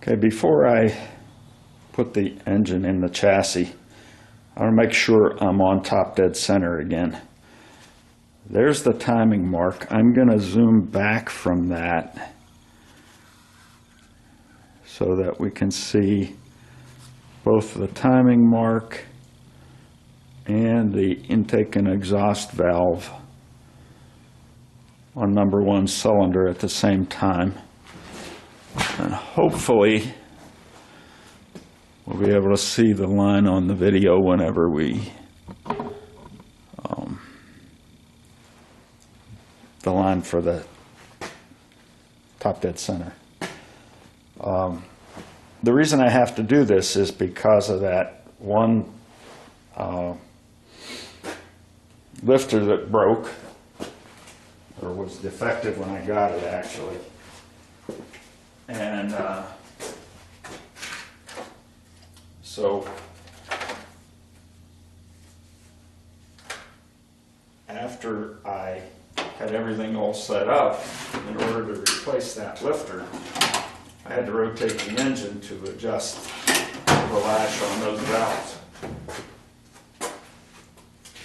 Okay, before I put the engine in the chassis, I want to make sure I'm on top dead center again. There's the timing mark. I'm going to zoom back from that so that we can see both the timing mark and the intake and exhaust valve on number one cylinder at the same time. And hopefully we'll be able to see the line on the video whenever we the line for the top dead center. The reason I have to do this is because of that one lifter that broke, or was defective when I got it actually. And so after I had everything all set up, in order to replace that lifter, I had to rotate the engine to adjust the lash on those valves.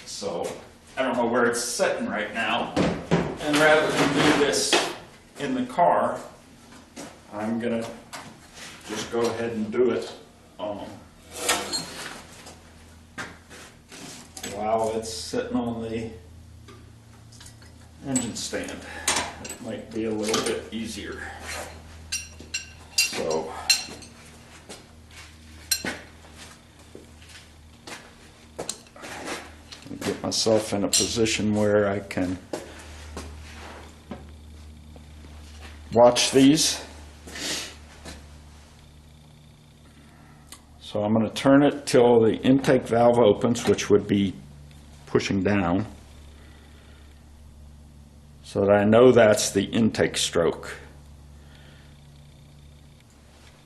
So I don't know where it's sitting right now, and rather than do this in the car, I'm gonna just go ahead and do it while it's sitting on the engine stand. It might be a little bit easier. So get myself in a position where I can watch these. So I'm going to turn it till the intake valve opens, which would be pushing down, so that I know that's the intake stroke.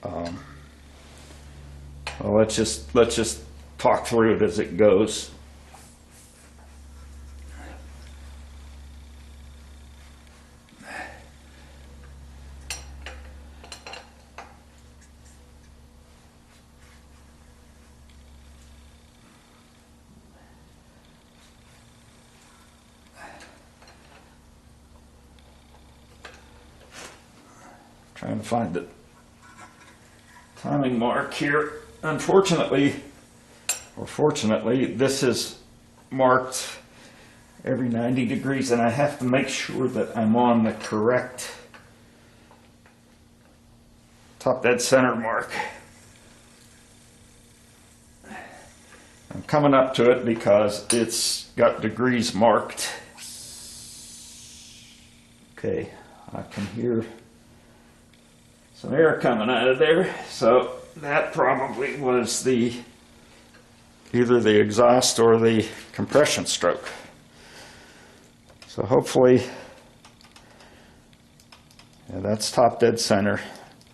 Well, let's just talk through it as it goes. Trying to find the timing mark here. Unfortunately, or fortunately, this is marked every 90 degrees, and I have to make sure that I'm on the correct top dead center mark. I'm coming up to it because it's got degrees marked. Okay, I can hear some air coming out of there, so that probably was either the exhaust or the compression stroke. So hopefully, yeah, that's top dead center.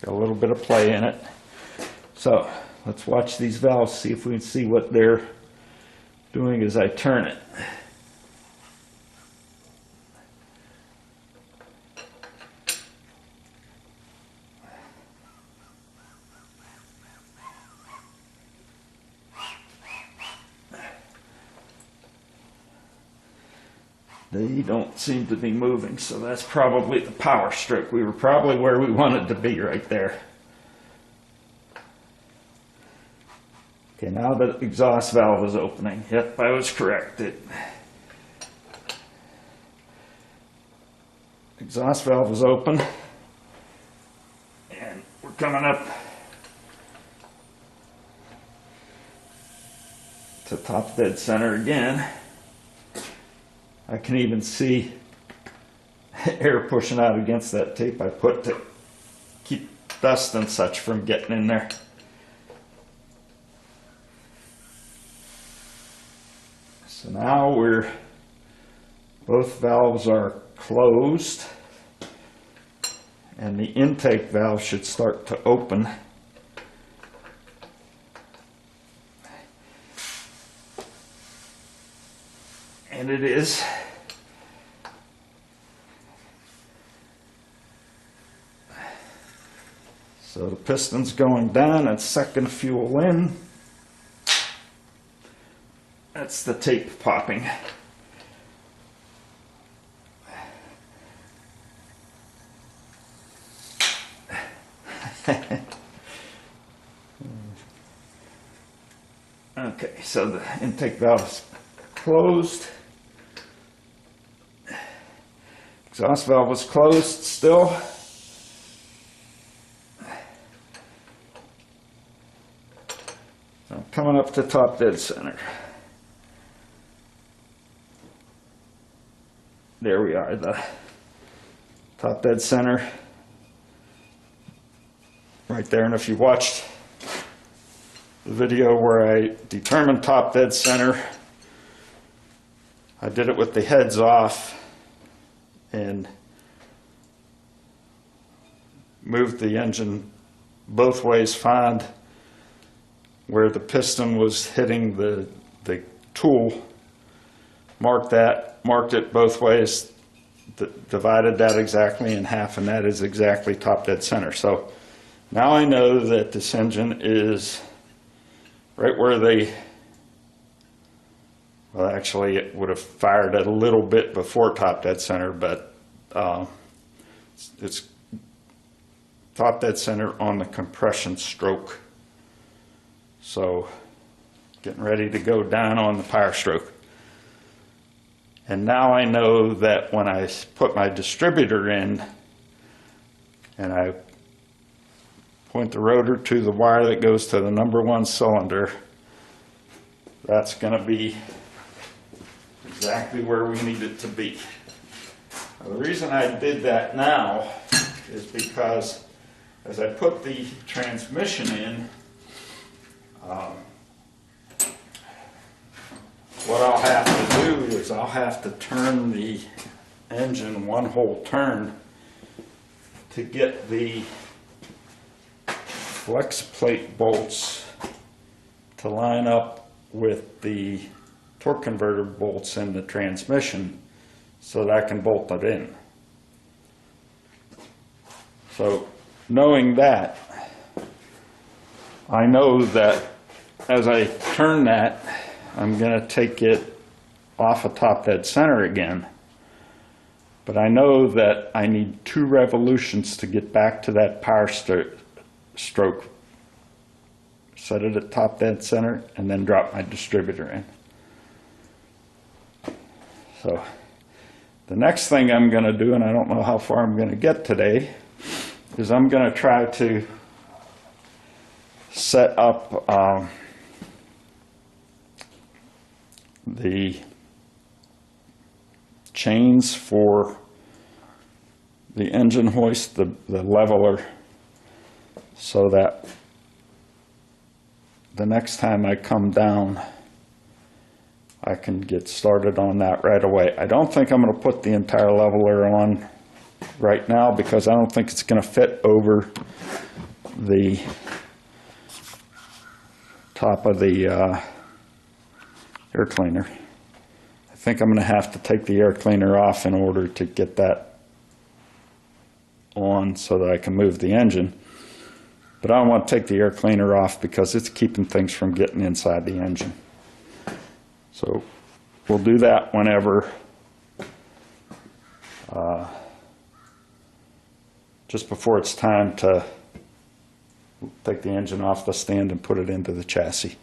Got a little bit of play in it. So let's watch these valves, see if we can see what they're doing as I turn it. They don't seem to be moving, so that's probably the power stroke. We were probably where we wanted to be right there. Okay, now the exhaust valve is opening. Yep, I was correct. Exhaust valve is open, and we're coming up to top dead center again. I can even see air pushing out against that tape I put to keep dust and such from getting in there. So now both valves are closed, and the intake valve should start to open. And it is. So the piston's going down, it's sucking fuel in. That's the tape popping. Okay, so the intake valve is closed. Exhaust valve was closed still. So I'm coming up to top dead center. There we are, the top dead center. Right there, and if you watched the video where I determined top dead center, I did it with the heads off and moved the engine both ways, found where the piston was hitting the tool, marked it both ways, divided that exactly in half, and that is exactly top dead center. So now I know that this engine is right where well, actually it would have fired a little bit before top dead center, but it's top dead center on the compression stroke. So getting ready to go down on the power stroke. And now I know that when I put my distributor in and I point the rotor to the wire that goes to the #1 cylinder, that's going to be exactly where we need it to be. Now, the reason I did that now is because as I put the transmission in, what I'll have to do is I'll have to turn the engine one whole turn to get the flex plate bolts to line up with the torque converter bolts in the transmission so that I can bolt it in. So knowing that, I know that as I turn that, I'm going to take it off of top dead center again. But I know that I need 2 revolutions to get back to that power stroke. Set it at top dead center and then drop my distributor in. So the next thing I'm going to do, and I don't know how far I'm going to get today, is I'm going to try to set up the chains for the engine hoist, the leveler, so that the next time I come down I can get started on that right away. I don't think I'm going to put the entire leveler on right now because I don't think it's going to fit over the top of the air cleaner. I think I'm going to have to take the air cleaner off in order to get that on so that I can move the engine. But I don't want to take the air cleaner off because it's keeping things from getting inside the engine. So we'll do that whenever, just before it's time to take the engine off the stand and put it into the chassis.